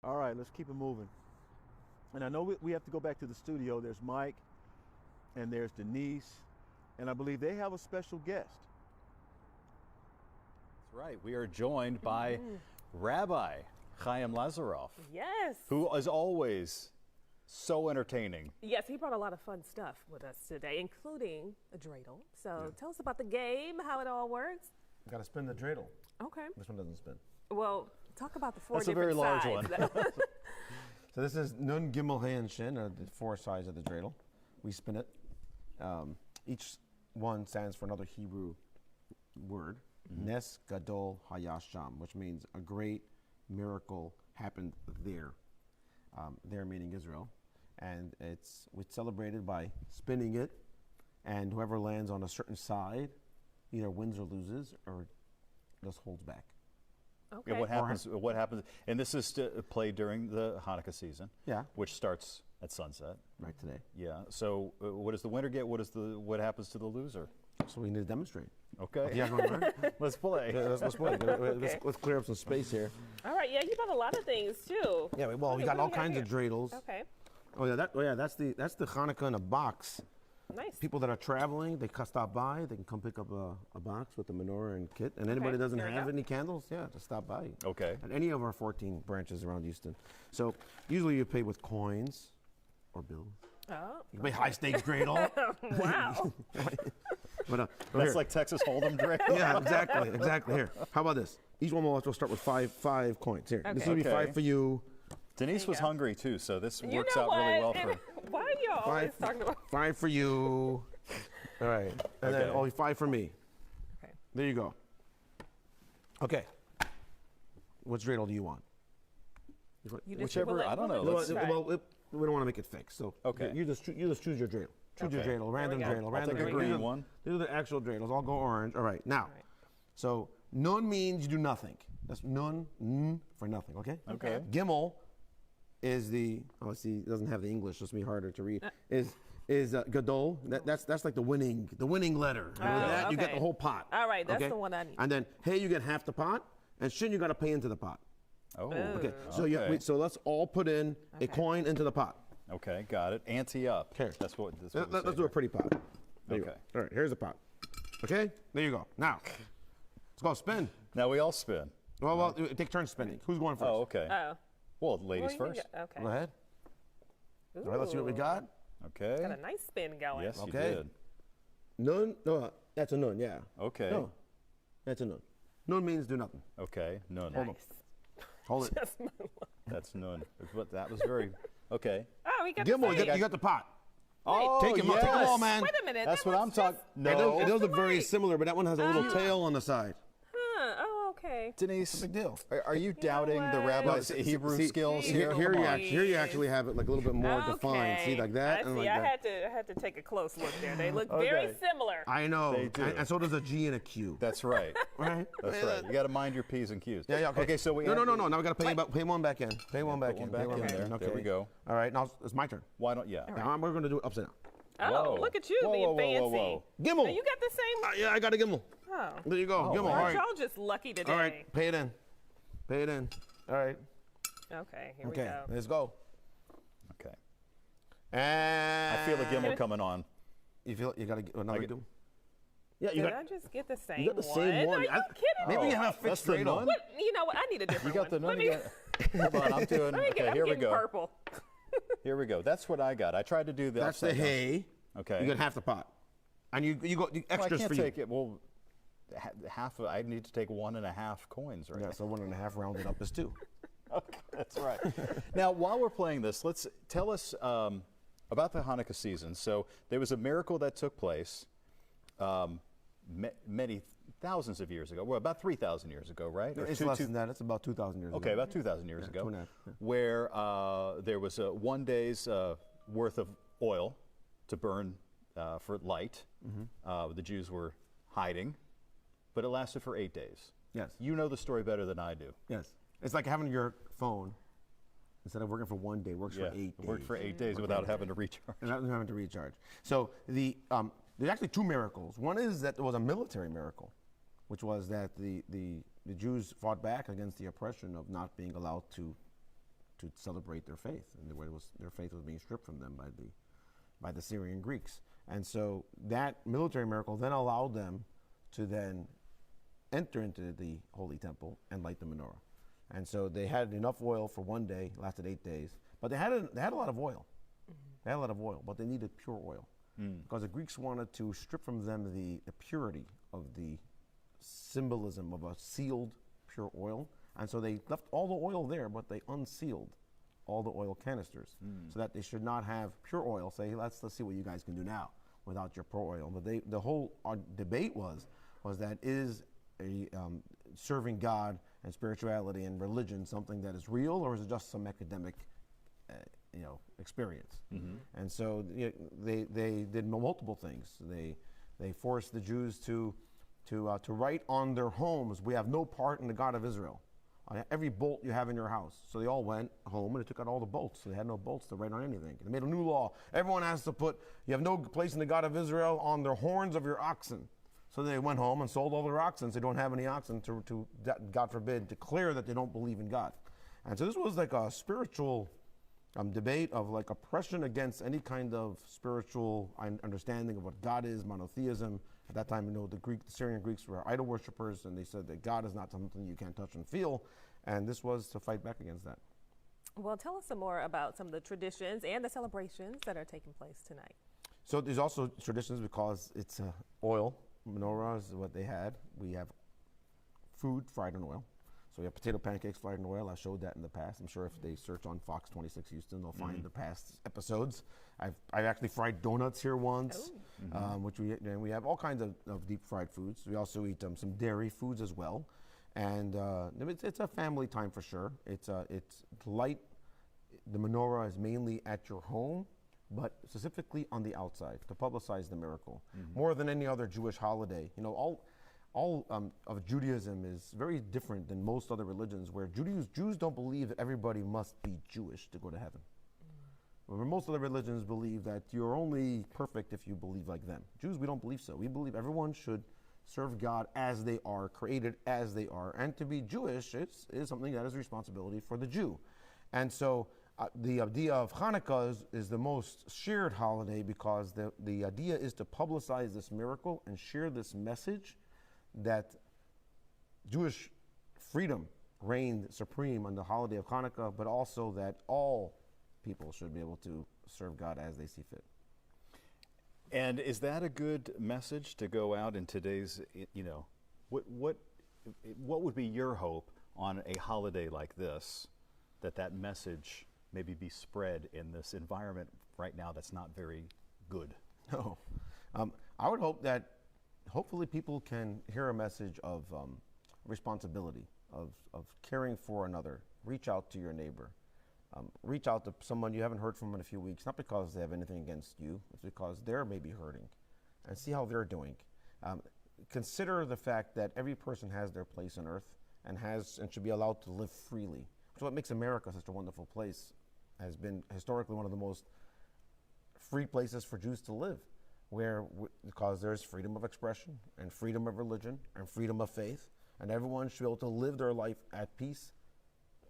All right, let's keep it moving. And I know we have to go back to the studio. There's Mike and there's Denise, and I believe they have a special guest. That's right. We are joined by Rabbi Chaim Lazaroff. Yes. Who is always so entertaining. Yes, he brought a lot of fun stuff with us today, including a dreidel. So tell us about the game, how it all works. You got to spin the dreidel. Okay. This one doesn't spin. Well, talk about the four That's a different very large sides. one. So this is Nun, Gimel, Hey, and Shin, are the four sides of the dreidel. We spin it. Each one stands for another Hebrew word. Nes Gadol Hayasham, which means a great miracle happened there. There meaning Israel. And it's celebrated by spinning it, and whoever lands on a certain side either wins or loses or just holds back. Okay. Yeah, what happens, and this is played during the Hanukkah season, which starts at sunset. Right today. Yeah, so what does the winner get? What happens to the loser? So we need to demonstrate. Okay. Yeah, Let's play. let's play. Let's clear up some space here. All right, yeah, you brought a lot of things too. Yeah, well, we got all kinds of dreidels. Okay. Oh yeah, that's the Chanukah in a box. Nice. People that are traveling, they can stop by. They can come pick up a box with the menorah and kit. And anybody that doesn't Here we have go. any candles, just stop by. Okay. At any of our 14 branches around Houston. So usually you pay with coins or bills. Oh. You pay high stakes dreidel. Wow. But That's here. like Texas Hold'em drink. Yeah, exactly. Here, how about this? Each one will start with five coins. Here, this Okay. will be Okay. 5 for you. Denise was go. hungry too, so this You works know out what? really well for her. Why are y'all always talking about? 5 for you. All right, and then Okay. only 5 for me. Okay. There you go. Okay. Which dreidel do you want? You Whichever, I don't know. No, Let's- well, we don't want to make it fixed. So Okay. you just choose your dreidel. Choose your Okay. dreidel, random go. dreidel, I'll random take a dreidel. green These are- one. These are the actual dreidels. I'll go orange. All right, now. right. So nun means you do nothing. That's nun for nothing. Okay. Okay. Gimel is let's see, it doesn't have the English, so it's me harder to read. Is Gadol. That's like the winning letter. With that, you get okay. the whole pot. All right, that's the one I need. And then hey, you get half the pot, and shin you got to pay into the pot. Oh. Okay. So Okay. so let's all put in a coin into the pot. Okay, got it. Ante up. Here. That's what. That's Let's what we say do a here. pretty pot. There you Okay. go. All right, here's the pot. Okay, there you go. Now, let's go spin. Now we all spin. Well, take turns spinning. Who's going first? Oh, okay. Oh. Well, ladies Well, you first. can Okay. Go ahead. All right, let's see what we got. Okay. Got a nice spin going. Yes, you Okay. did. Nun? No, that's a nun, yeah. Okay. No, that's a nun. Nun means do nothing. Okay. None. Nice. Hold it. Just my luck. That's none. But that was very. Okay. Oh, we got Gimel, the same. you got the pot. Oh, Take them all, take them all, yes. man. Wait a minute. That's that what I'm looks talking. just- No. It does look very right. similar, but that one has a little tail on the side. Huh. Oh, okay. Denise, Big deal. are you doubting the what? rabbi's See- Hebrew see- skills see, here? Here Come you on. actually have it like a little bit more defined. See, like that I and see. like I that. had to take a close look there. They look very Okay. similar. I know. They do. And so does a G and a Q. That's right. right. That's right. You got to mind your P's and Q's. Yeah, okay. Okay, so we. No. Now we got to pay one back in. Pay one back put in. one back Pay in back there. There we go. All right, now it's my turn. Why don't? Yeah. Now we're going to do it upside down. Oh, Whoa. look at you Whoa, being whoa, whoa, fancy. whoa, whoa. Gimel. Oh, you got the same. Yeah, I got a Gimel. Oh. There you go. Gimel. All wow. right. Y'all just lucky today. All right. Pay it in. Pay it in. All right. Okay, here we Okay. go. Let's go. Okay. And I feel a gimel coming on. You feel you got to get another get- Gimel. Yeah, you Did got. I just get the same You got the same one. Are you I- kidding Maybe me? you have a That's fixed the dreidel. nun? What? You know what? I need a You different got the one. none. Hold on, I'm doing. Let me Okay, I'm here we getting go. purple. Here we go. That's what I got. I tried to do the. That's the upside down. hay. Okay. You got half the pot, and you got Well, I extras can't for you. take it. Well, half. I need to take 1.5 coins, right? Yeah, so 1.5 rounded up is 2. Okay, that's right. Now, while we're playing this, let's tell us about the Hanukkah season. So there was a miracle that took place many thousands of years ago. Well, about 3,000 years ago, right? Or It's two- less two- than that. It's about 2,000 years Okay, ago. about 2,000 years ago, 2.5, yeah. where there was a 1 day's worth of oil to burn for light. The Jews were hiding, but it lasted for 8 days. Yes. You know the story better than I do. Yes. It's like having your phone, instead of working for 1 day, works for 8 it days. worked for 8 days without having to recharge. And not having to recharge. So there's actually 2 miracles. One is that there was a military miracle, which was that the Jews fought back against the oppression of not being allowed to to celebrate their faith, and their faith was being stripped from them by the Syrian Greeks. And so that military miracle then allowed them to then enter into the Holy Temple and light the menorah. And so they had enough oil for one day, lasted 8 days, but they had a lot of oil. They had a lot of oil, but they needed pure oil because the Greeks wanted to strip from them the purity of the symbolism of a sealed pure oil. And so they left all the oil there, but they unsealed all the oil canisters so that they should not have pure oil. Say, let's see what you guys can do now without your pure oil. But the whole debate was that is serving God and spirituality and religion something that is real, or is it just some academic experience? And so they did multiple things. They forced the Jews to write on their homes, "We have no part in the God of Israel," on every bolt you have in your house. So they all went home and they took out all the bolts. So they had no bolts to write on anything. They made a new law. Everyone has to put, "You have no place in the God of Israel," on the horns of your oxen. So they went home and sold all their oxen. So they don't have any oxen to God forbid, declare that they don't believe in God. And so this was like a spiritual debate of like oppression against any kind of spiritual understanding of what God is, monotheism. At that time, the Syrian Greeks were idol worshippers, and they said that God is not something you can touch and feel. And this was to fight back against that. Well, tell us some more about some of the traditions and the celebrations that are taking place tonight. So there's also traditions because it's oil. Menorah is what they had. We have food fried in oil. So we have potato pancakes fried in oil. I showed that in the past. I'm sure if they search on Fox 26 Houston, they'll find the past episodes. I've actually fried donuts here once, which we have all kinds of deep fried foods. We also eat some dairy foods as well, and it's a family time for sure. It's light. The menorah is mainly at your home, but specifically on the outside to publicize the miracle more than any other Jewish holiday. All of Judaism is very different than most other religions, where Jews don't believe that everybody must be Jewish to go to heaven. Where most other religions believe that you're only perfect if you believe like them. Jews, we don't believe so. We believe everyone should serve God as they are, created as they are. And to be Jewish is something that is a responsibility for the Jew. And so the idea of Chanukah is the most shared holiday because the idea is to publicize this miracle and share this message that Jewish freedom reigned supreme on the holiday of Chanukah, but also that all people should be able to serve God as they see fit. And is that a good message to go out in today's, what would be your hope on a holiday like this, that message maybe be spread in this environment right now that's not very good? No. I would hope that hopefully people can hear a message of responsibility, of caring for another. Reach out to your neighbor. Reach out to someone you haven't heard from in a few weeks, not because they have anything against you, it's because they're maybe hurting, and see how they're doing. Consider the fact that every person has their place on earth and should be allowed to live freely. So what makes America such a wonderful place has been historically one of the most free places for Jews to live, because there's freedom of expression and freedom of religion and freedom of faith, and everyone should be able to live their life at peace,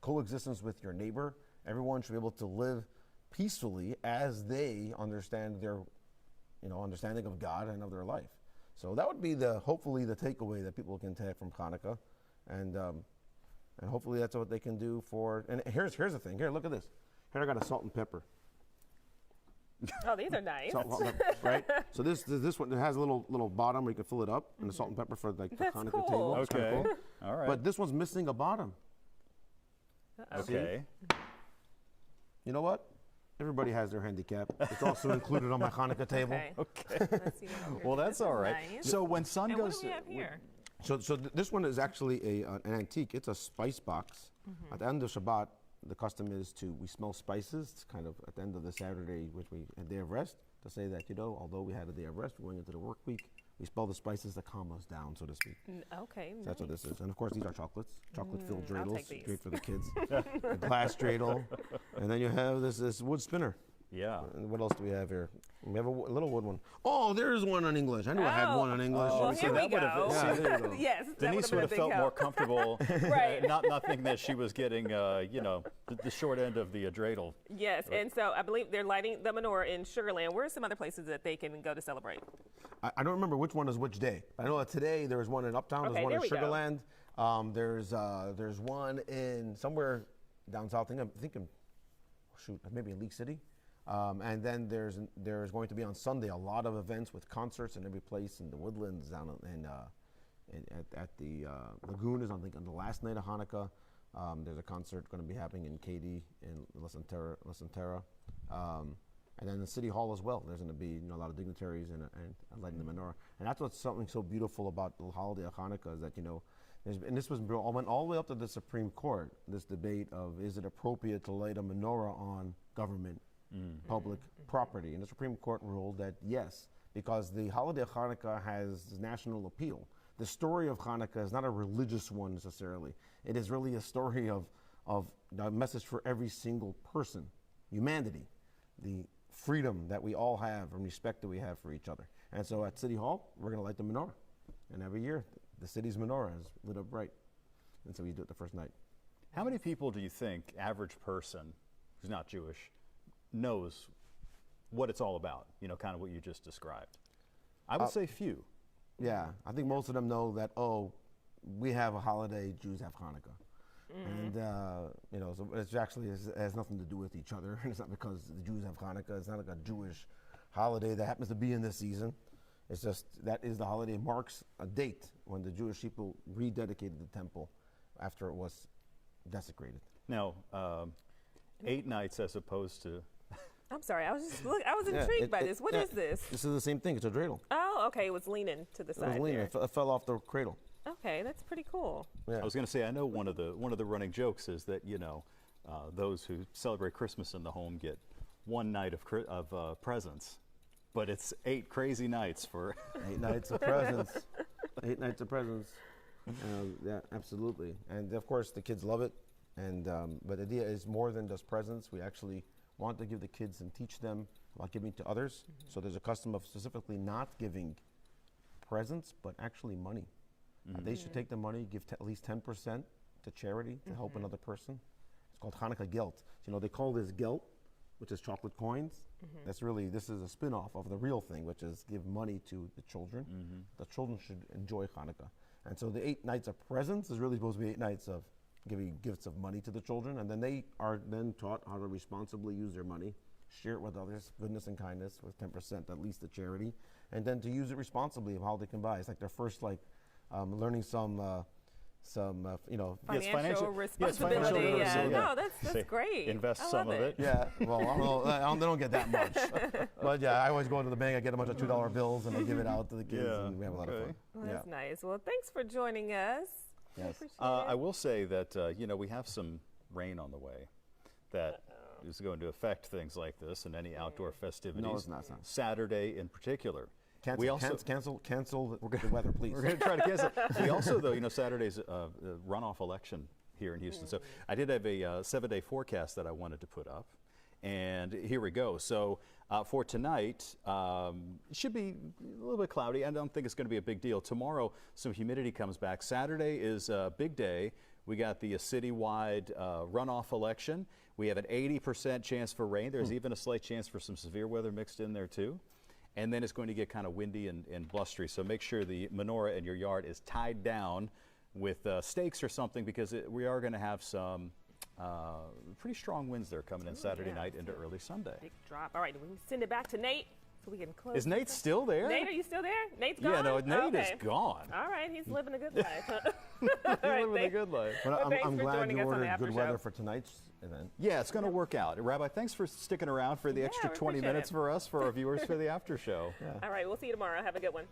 coexistence with your neighbor. Everyone should be able to live peacefully as they understand their, understanding of God and of their life. So that would be hopefully the takeaway that people can take from Chanukah, and hopefully that's what they can do for. And here's the thing. Here, look at this. Here I got a salt and pepper. Oh, these are nice. Salt and pepper, right? So this one, it has a little bottom where you can fill it up, and the salt and pepper for like the Chanukah cool. table. It's kinda Okay. cool. All right. But this one's missing a bottom. Okay. You know what? Everybody has their handicap. It's also included on my Chanukah table. Okay. Let's see what Well, that's all right. Nice. So when sun And goes, what do we have here? So this one is actually an antique. It's a spice box. At the end of Shabbat, the custom is we smell spices. It's kind of at the end of the Saturday, which we had a day of rest, to say that, although we had a day of rest, we're going into the work week, we smell the spices that calm us down, so to speak. Okay. So that's what this is. And of course, these are chocolates, chocolate-filled I'll dreidels, take these. great for the kids. A glass dreidel. And then you have this wood spinner. yeah. And what else do we have here? We have a little wood one. Oh, there's one in English. I knew I had one in English. Well, See, here we that would have go. been- see, there you go. Yes, that Denise would would've have been a felt big more help. comfortable, Right. not thinking that she was getting, the short end of the dreidel. Yes, and so I believe they're lighting the menorah in Sugar Land. Where are some other places that they can go to celebrate? I don't remember which one is which day. I know that today there was one in Uptown. Okay, There's one there in we go. Sugarland. There's one in somewhere down south. I'm thinking, maybe in League City. And then there's going to be on Sunday a lot of events with concerts in every place in the Woodlands down at the Lagoon is on the last night of Hanukkah. There's a concert going to be happening in Katy in La Centera. And then the City Hall as well. There's going to be a lot of dignitaries and lighting the menorah. And that's what's something so beautiful about the holiday of Hanukkah is that, and this went all the way up to the Supreme Court, this debate of is it appropriate to light a menorah on government public property. And the Supreme Court ruled that yes, because the holiday of Hanukkah has national appeal. The story of Hanukkah is not a religious one necessarily. It is really a story of a message for every single person, humanity, the freedom that we all have and respect that we have for each other. And so at City Hall, we're going to light the menorah. And every year, the city's menorah is lit up bright. And so we do it the first night. How many people do you think, average person who's not Jewish, knows what it's all about? Kind of what you just described. I would say few. Yeah, I think most of them know that, we have a holiday, Jews have Hanukkah. And, so it's actually has nothing to do with each other. It's not because the Jews have Hanukkah. It's not like a Jewish holiday that happens to be in this season. It's just that is the holiday marks a date when the Jewish people rededicated the temple after it was desecrated. Now, 8 nights as opposed to... I'm sorry, I was intrigued by this. What is this? This is the same thing. It's a dreidel. Oh, okay, it was leaning to the It side was leaning. there. It fell off the cradle. Okay, that's pretty cool. Yeah. I was going to say, I know one of the running jokes is that those who celebrate Christmas in the home get one night of presents, but it's 8 crazy nights for 8 nights of presents. 8 nights of presents. Yeah, absolutely. And of course, the kids love it. And but the idea is more than just presents. We actually want to give the kids and teach them about giving to others. So there's a custom of specifically not giving presents, but actually money. They should take the money, give at least 10% to charity to help another person. It's called Hanukkah Gelt. They call this Gelt, which is chocolate coins. This is a spin-off of the real thing, which is give money to the children. The children should enjoy Hanukkah. And so the 8 nights of presents is really supposed to be 8 nights of giving gifts of money to the children. And then they are then taught how to responsibly use their money, share it with others, goodness and kindness, with 10% at least to charity, and then to use it responsibly of how they can buy. It's like their first learning some Financial responsibility. Yeah. No, that's great. Invest I some love of it. Yeah, well, they don't get that much. But yeah, I always go into the bank, I get a bunch of $2 bills, and I give it out to the kids, and we have a lot of fun. Well, that's nice. Well, thanks for joining us. Yes. Appreciate I it. will say that we have some rain on the way that is going to affect things like this and any outdoor festivities. No, it's not. Saturday in particular. Cancel the weather, please. We're going to try to cancel. We also, though, Saturday's runoff election here in Houston. So I did have a 7-day forecast that I wanted to put up. And here we go. So for tonight, it should be a little bit cloudy. I don't think it's going to be a big deal. Tomorrow, some humidity comes back. Saturday is a big day. We got the citywide runoff election. We have an 80% chance for rain. There's even a slight chance for some severe weather mixed in there, too. And then it's going to get kind of windy and blustery. So make sure the menorah in your yard is tied down with stakes or something, because we are going to have some pretty strong winds there coming in Saturday night into early Sunday. Big drop. All right, we can send it back to Nate so we can close. Is Nate still there? Nate, are you still there? Nate's gone? Yeah, no, Nate Okay. is gone. All right, he's living a good life. He's living a good life. But Well, thanks I'm for glad joining you us on the ordered after good show. weather for tonight's event. Yeah, it's going to work out. Rabbi, thanks for sticking around for the extra we 20 appreciate minutes it. for us, for our viewers, for the after show. All right, we'll see you tomorrow. Have a good one.